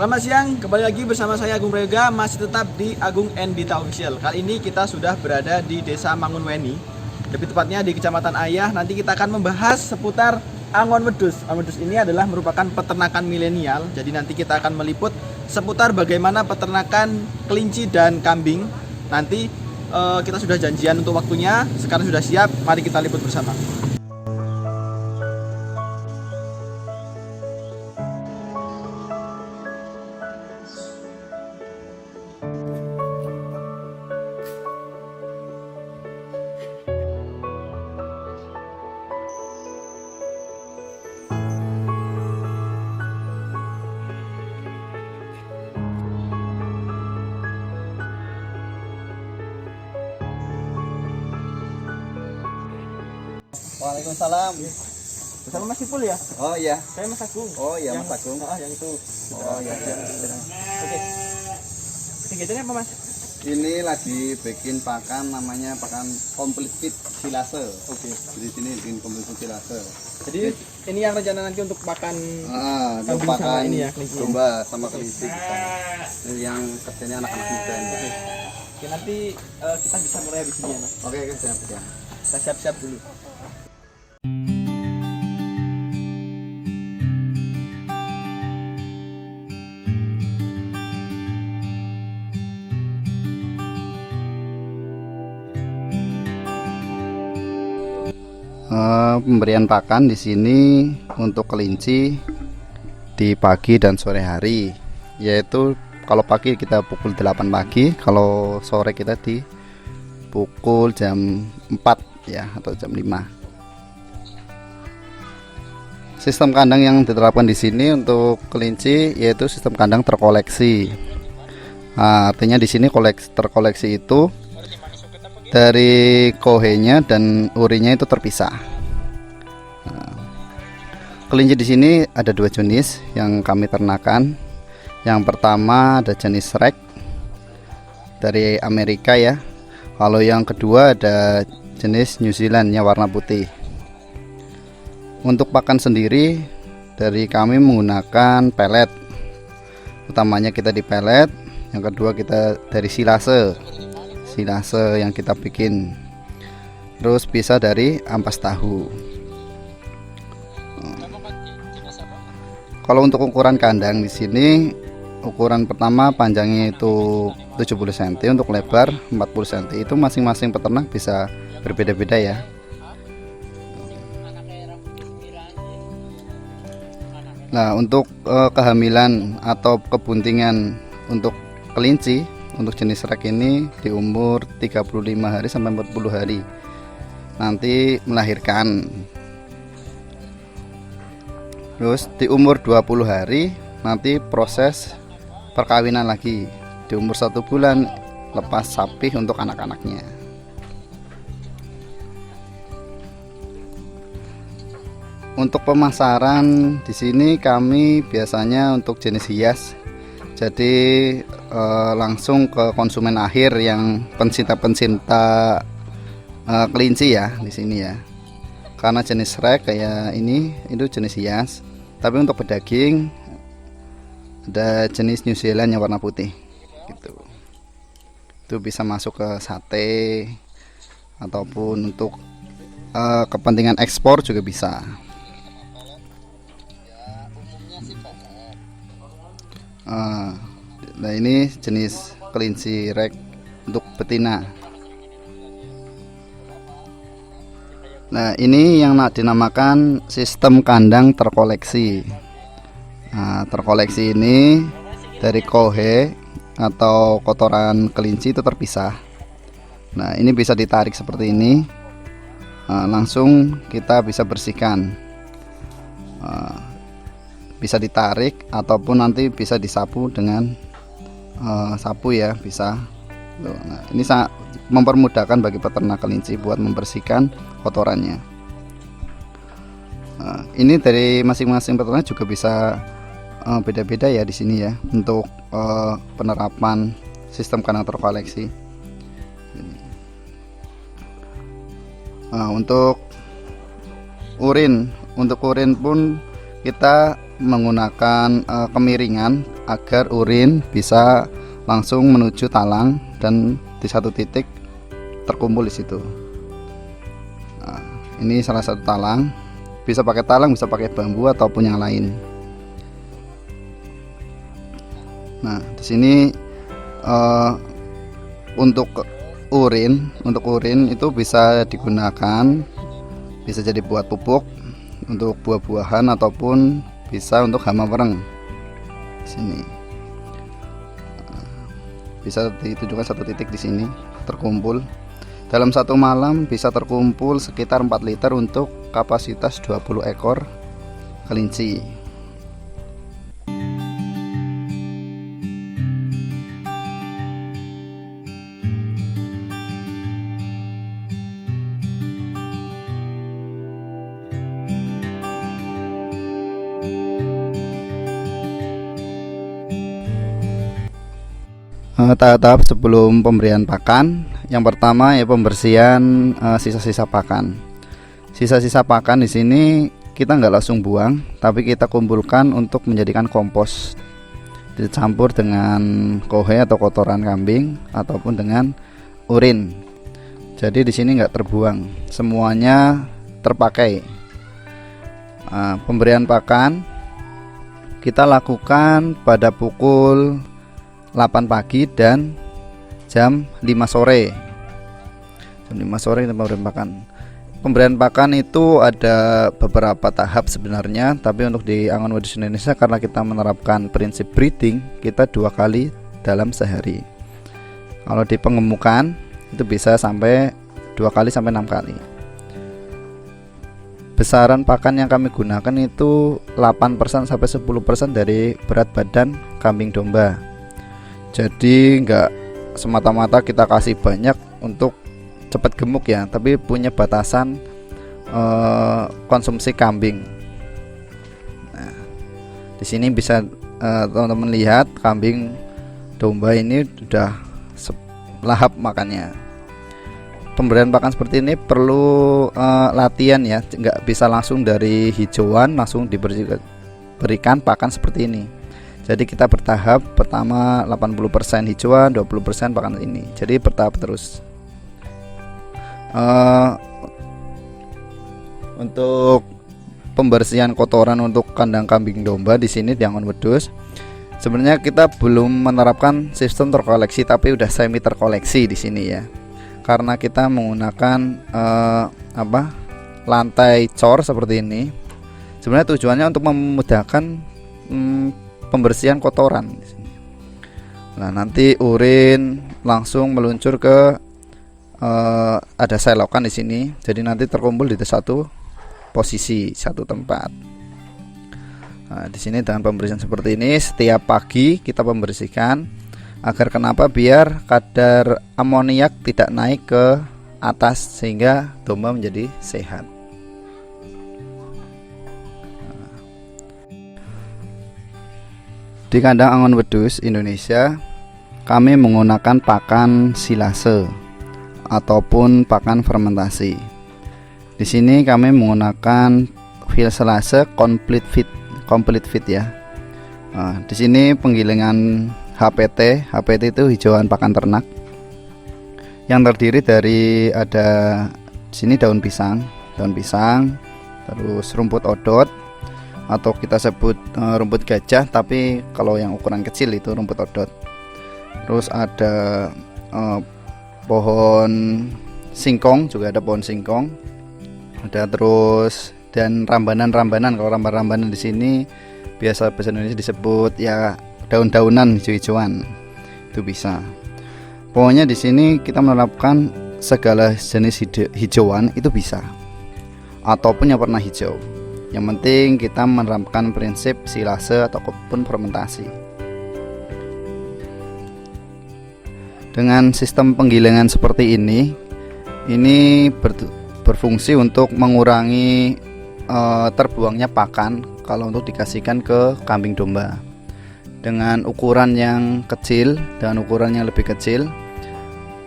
Selamat siang, kembali lagi bersama saya Agung Prayoga, masih tetap di Agung Endita Official. Kali ini kita sudah berada di Desa Mangunweni, lebih tepatnya di Kecamatan Ayah. Nanti kita akan membahas seputar Angon Wedhus. Angon Wedhus ini adalah merupakan peternakan milenial. Jadi nanti kita akan meliput seputar bagaimana peternakan kelinci dan kambing. Nanti kita sudah janjian untuk waktunya, sekarang sudah siap, mari kita liput bersama. Waalaikumsalam. Bersama Mas Ipul ya? Oh iya. Saya Mas Agung. Oh iya, Mas Agung. Yang itu. Oh iya. Oke. Kegiatannya apa Mas? Ini lagi bikin pakan, namanya pakan complete fit silase. Oke. Jadi sini bikin complete fit silase. Jadi ini yang rencana nanti untuk pakan Untuk kambing sama pakan ini ya, kelinci. domba sama kelinci. Ini yang kerjanya anak-anak muda. Oke, nanti kita bisa mulai habis ini ya Mas. Oke, siap. Kita siap-siap dulu. Pemberian pakan di sini untuk kelinci di pagi dan sore hari, yaitu kalau pagi kita pukul 8 pagi, kalau sore kita di pukul jam 4 ya, atau jam 5. Sistem kandang yang diterapkan di sini untuk kelinci yaitu sistem kandang terkoleksi. Artinya di sini terkoleksi itu dari kohenya dan urinya itu terpisah. Kelinci di sini ada 2 jenis yang kami ternakan. Yang pertama ada jenis Rex dari Amerika ya. Kalau yang kedua ada jenis New Zealandnya warna putih. Untuk pakan sendiri dari kami menggunakan pelet. Utamanya kita di pelet. Yang kedua kita dari silase yang kita bikin. Terus bisa dari ampas tahu. Kalau untuk ukuran kandang di sini, ukuran pertama panjangnya itu 70 cm, untuk lebar 40 cm. Itu masing-masing peternak bisa berbeda-beda ya. Nah, untuk kehamilan atau kebuntingan untuk kelinci untuk jenis Rex ini di umur 35 hari sampai 40 hari nanti melahirkan. Terus di umur 20 hari nanti proses perkawinan lagi. Di umur 1 bulan lepas sapi untuk anak-anaknya. Untuk pemasaran di sini kami biasanya untuk jenis hias. Jadi langsung ke konsumen akhir yang pencinta kelinci ya di sini ya. Karena jenis Rex kayak ini itu jenis hias. Tapi untuk pedaging ada jenis New Zealand yang warna putih gitu. Itu bisa masuk ke sate ataupun untuk kepentingan ekspor juga bisa. Nah ini jenis kelinci Rex untuk betina. Nah ini yang dinamakan sistem kandang terkoleksi. Nah, terkoleksi ini dari kohe atau kotoran kelinci itu terpisah. Nah ini bisa ditarik seperti ini. Langsung kita bisa bersihkan. Bisa ditarik ataupun nanti bisa disapu dengan sapu ya, bisa. Nah, ini sangat mempermudahkan bagi peternak kelinci buat membersihkan kotorannya. Ini dari masing-masing peternak juga bisa beda-beda ya di sini ya untuk penerapan sistem kandang terkoleksi. Untuk urin pun kita menggunakan kemiringan agar urin bisa langsung menuju talang dan di satu titik terkumpul di situ. Nah, ini salah satu talang, bisa pakai talang, bisa pakai bambu ataupun yang lain. Nah, di sini untuk urin itu bisa digunakan, bisa jadi buat pupuk untuk buah-buahan ataupun bisa untuk hama wereng. Di sini bisa ditujukan satu titik di sini terkumpul. Dalam satu malam bisa terkumpul sekitar 4 liter untuk kapasitas 20 ekor kelinci. Tahap-tahap sebelum pemberian pakan, yang pertama ya pembersihan sisa-sisa pakan. Sisa-sisa pakan di sini kita nggak langsung buang, tapi kita kumpulkan untuk menjadikan kompos, dicampur dengan kohe atau kotoran kambing ataupun dengan urin. Jadi di sini nggak terbuang, semuanya terpakai. Pemberian pakan kita lakukan pada pukul 8 pagi dan jam 5 sore. Jam 5 sore kita pemberian pakan. Pemberian pakan itu ada beberapa tahap sebenarnya, tapi untuk di Angon Wedus Indonesia karena kita menerapkan prinsip breeding, kita 2 kali dalam sehari. Kalau di pengemukan itu bisa sampai 2 kali sampai 6 kali. Besaran pakan yang kami gunakan itu 8% sampai 10% dari berat badan kambing domba. Jadi nggak semata-mata kita kasih banyak untuk cepat gemuk ya, tapi punya batasan konsumsi kambing. Nah, di sini bisa teman-teman lihat kambing domba ini sudah lahap makannya. Pemberian pakan seperti ini perlu latihan ya, nggak bisa langsung dari hijauan langsung diberikan pakan seperti ini. Jadi kita bertahap, pertama 80% hijauan, 20% pakan ini. Jadi bertahap terus. Untuk pembersihan kotoran untuk kandang kambing domba di sini di Angon Wedus, sebenarnya kita belum menerapkan sistem terkoleksi, tapi udah semi terkoleksi di sini ya. Karena kita menggunakan lantai cor seperti ini. Sebenarnya tujuannya untuk memudahkan pembersihan kotoran di sini. Nah, nanti urin langsung meluncur ke ada selokan di sini. Jadi nanti terkumpul di satu posisi, satu tempat. Nah, di sini dengan pembersihan seperti ini setiap pagi kita membersihkan agar kenapa? Biar kadar amoniak tidak naik ke atas sehingga domba menjadi sehat. Di kandang Angon Wedus Indonesia, kami menggunakan pakan silase ataupun pakan fermentasi. Di sini kami menggunakan silase complete fit ya. Nah, di sini penggilingan HPT itu hijauan pakan ternak yang terdiri dari ada di sini daun pisang, terus rumput odot atau kita sebut rumput gajah, tapi kalau yang ukuran kecil itu rumput odot. Terus ada pohon singkong, juga ada pohon singkong. Ada terus dan rambanan-rambanan. Kalau rambanan di sini biasa bahasa Indonesia disebut ya daun-daunan hijau-hijauan. Itu bisa. Pokoknya di sini kita menerapkan segala jenis hijauan itu bisa. Ataupun yang warna hijau. Yang penting kita menerapkan prinsip silase ataupun fermentasi. Dengan sistem penggilingan seperti ini berfungsi untuk mengurangi terbuangnya pakan kalau untuk dikasihkan ke kambing domba. Dengan ukuran yang kecil, dengan ukuran yang lebih kecil,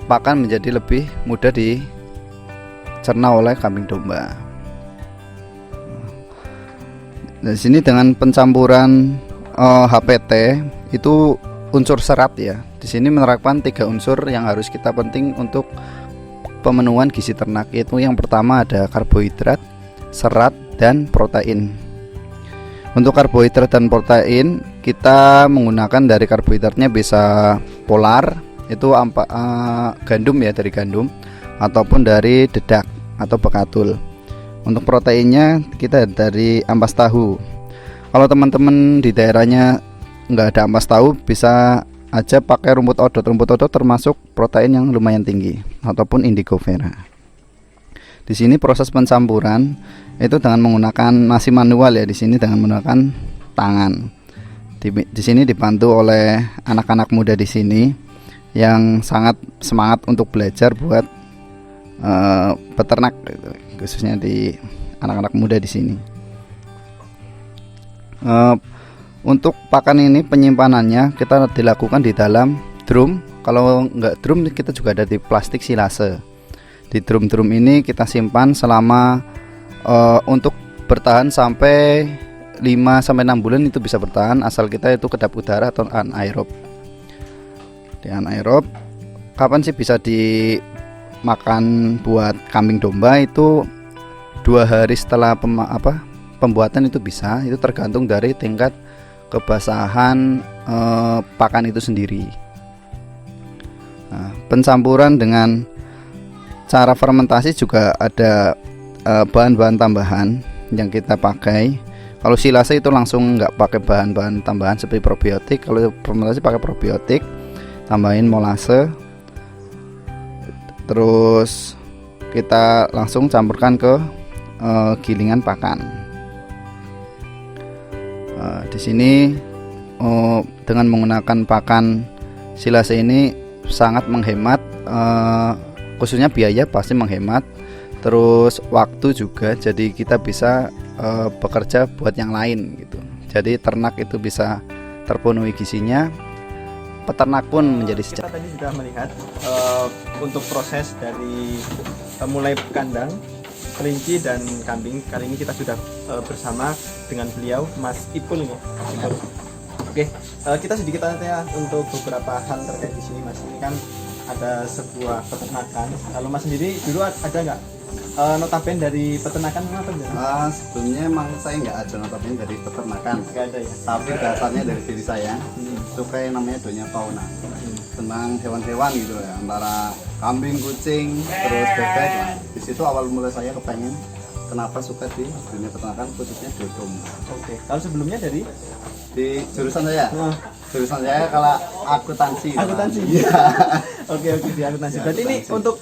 pakan menjadi lebih mudah dicerna oleh kambing domba. Di sini dengan pencampuran HPT itu unsur serat ya. Di sini menerapkan 3 unsur yang harus kita penting untuk pemenuhan gizi ternak, yaitu yang pertama ada karbohidrat, serat, dan protein. Untuk karbohidrat dan protein kita menggunakan dari karbohidratnya bisa polar, itu gandum ya, dari gandum ataupun dari dedak atau bekatul. Untuk proteinnya kita dari ampas tahu. Kalau teman-teman di daerahnya nggak ada ampas tahu, bisa aja pakai rumput odot. Rumput odot termasuk protein yang lumayan tinggi, ataupun indigo vera. Di sini proses pencampuran itu dengan menggunakan masih manual ya. Di sini dengan menggunakan tangan. Di sini dibantu oleh anak-anak muda di sini yang sangat semangat untuk belajar buat peternak, khususnya di anak-anak muda di sini. Untuk pakan ini penyimpanannya kita dilakukan di dalam drum. Kalau nggak drum, kita juga ada di plastik silase. Di drum-drum ini kita simpan selama untuk bertahan sampai 5-6 bulan itu bisa bertahan, asal kita itu kedap udara atau anaerob. Di anaerob kapan sih bisa dimakan buat kambing domba? Itu 2 hari setelah pembuatan itu bisa. Itu tergantung dari tingkat kebasahan pakan itu sendiri. Nah, pencampuran dengan cara fermentasi juga ada bahan-bahan tambahan yang kita pakai. Kalau silase itu langsung nggak pakai bahan-bahan tambahan seperti probiotik. Kalau fermentasi pakai probiotik, tambahin molase, terus kita langsung campurkan ke gilingan pakan. Di sini dengan menggunakan pakan silase ini sangat menghemat, khususnya biaya pasti menghemat, terus waktu juga. Jadi kita bisa bekerja buat yang lain gitu. Jadi ternak itu bisa terpenuhi gizinya, peternak pun menjadi Kita tadi sudah melihat untuk proses dari mulai kandang kelinci dan kambing. Kali ini kita sudah bersama dengan beliau, Mas Ipul nih. Ipul. Oke, kita sedikit tanya untuk beberapa hal terkait di sini, Mas. Ini kan ada sebuah peternakan. Kalau Mas sendiri dulu ada nggak notaben dari peternakan apa enggak? Sebelumnya emang saya nggak ada notaben dari peternakan. Nggak ada ya. Tapi dasarnya dari diri saya suka yang namanya dunia fauna, tentang hewan-hewan gitu ya, antara kambing, kucing, terus bebek. Nah, di situ awal mulai saya kepengen kenapa suka di dunia peternakan, khususnya di domba. Oke. Kalau sebelumnya dari Di jurusan saya, jurusan saya kalau akuntansi. akuntansi. Iya. Oke di akuntansi. Berarti ini untuk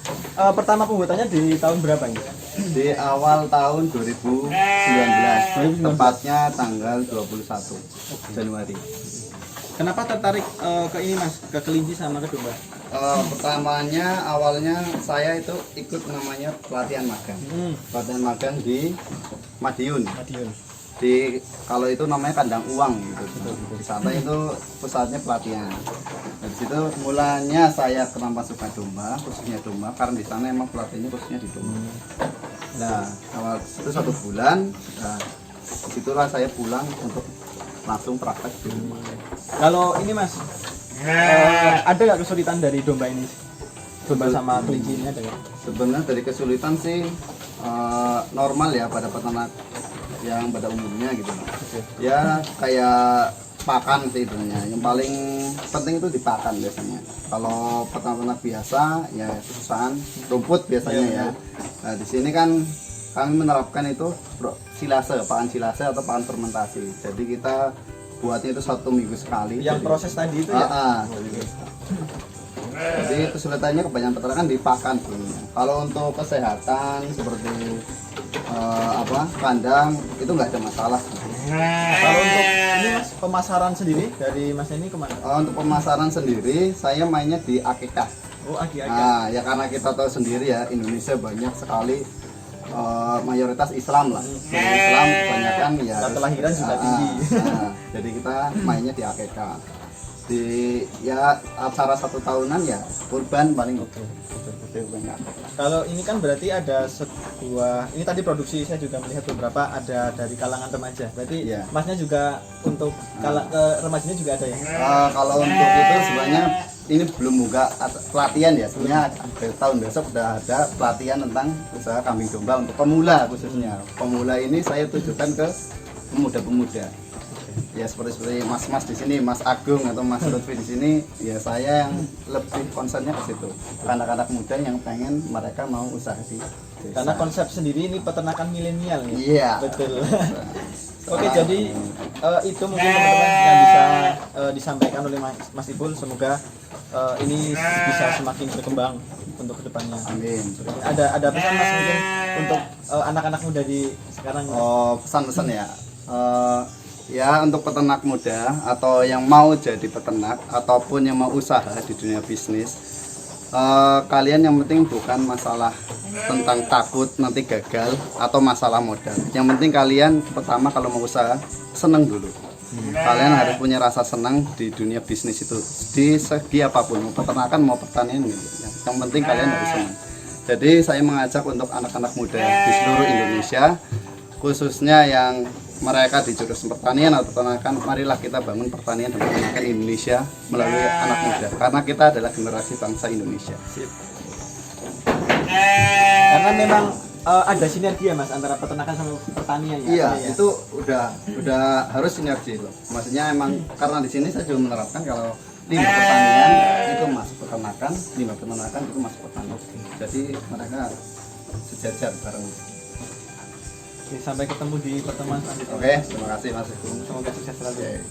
pertama pembuatannya di tahun berapa ini? Di awal tahun 2019, tepatnya tanggal 21 Januari. Kenapa tertarik ke ini, Mas? Ke kelinci sama ke domba? Pertamanya awalnya saya itu ikut namanya pelatihan magang. Pelatihan magang di Madiun. Kalau itu namanya kandang uang gitu. Di sana itu pusatnya pelatihan. Dari situ mulanya saya kenapa suka domba, khususnya domba, karena di sana emang pelatihannya khususnya di domba. Nah, awal itu 1 bulan, nah disitulah saya pulang untuk langsung praktek di rumah. Kalau ini, Mas, ada nggak kesulitan dari domba ini? Domba sama kelinci ini ada nggak? Sebenarnya dari kesulitan sih normal ya pada peternak yang pada umumnya gitu. Ya kayak pakan sih sebenarnya. Yang paling penting itu di pakan biasanya. Kalau peternak biasa ya kesusahan rumput biasanya ya. Nah, di sini kan kami menerapkan itu silase, pakan silase atau pakan fermentasi. Jadi kita buatnya itu 1 minggu sekali. Yang jadi, proses tadi itu ya? Jadi kesulitannya kebanyakan peternakan di pakan sebenarnya. Kalau untuk kesehatan seperti kandang itu nggak ada masalah. Kalau untuk ini, Mas, pemasaran sendiri dari Mas ini kemana? Untuk pemasaran sendiri saya mainnya di akikah. Oh, aki-aki. Nah, ya karena kita tahu sendiri ya, Indonesia banyak sekali mayoritas Islam lah. Islam kebanyakan ya kelahiran juga tinggi. jadi kita mainnya di akikah. di ya acara 1 tahunan ya kurban paling banyak. Kalau ini kan berarti ada sebuah, ini tadi produksi saya juga melihat beberapa ada dari kalangan remaja. Berarti Iya. masnya juga untuk remajanya juga ada ya? Kalau untuk itu sebenarnya ini belum buka pelatihan ya, sebenarnya tahun besok udah ada pelatihan tentang usaha kambing domba untuk pemula khususnya. Pemula ini saya tujukan ke pemuda-pemuda. Ya seperti mas-mas di sini, Mas Agung atau Mas Lutfi di sini, ya saya yang lebih konsennya ke situ. Anak-anak muda yang pengen mereka mau usaha di desa. Karena konsep sendiri ini peternakan milenial ya? Iya. Betul. Oke, jadi itu mungkin teman-teman yang bisa disampaikan oleh Mas Ipul. Semoga ini bisa semakin berkembang untuk kedepannya. Amin. Ada pesan Mas mungkin untuk anak-anak muda di sekarang? Oh, pesan-pesan ya. Ya untuk peternak muda atau yang mau jadi peternak ataupun yang mau usaha di dunia bisnis, kalian yang penting bukan masalah tentang takut nanti gagal atau masalah modal. Yang penting kalian pertama kalau mau usaha seneng dulu. Kalian harus punya rasa senang di dunia bisnis itu di segi apapun, mau peternakan mau pertanian gitu. Yang penting kalian harus senang. Jadi saya mengajak untuk anak-anak muda di seluruh Indonesia, khususnya yang mereka di jurusan pertanian atau peternakan, marilah kita bangun pertanian dan peternakan Indonesia melalui anak muda, karena kita adalah generasi bangsa Indonesia. Sip. Karena memang ada sinergi ya Mas antara peternakan sama pertanian ya. Iya, ya? itu udah harus sinergi loh. Maksudnya emang karena di sini saya juga menerapkan kalau 5 pertanian itu masuk peternakan, 5 peternakan itu masuk pertanian. Jadi mereka sejajar bareng. Oke, sampai ketemu di pertemuan selanjutnya. Oke, terima kasih Mas. Semoga sukses selalu. Oke.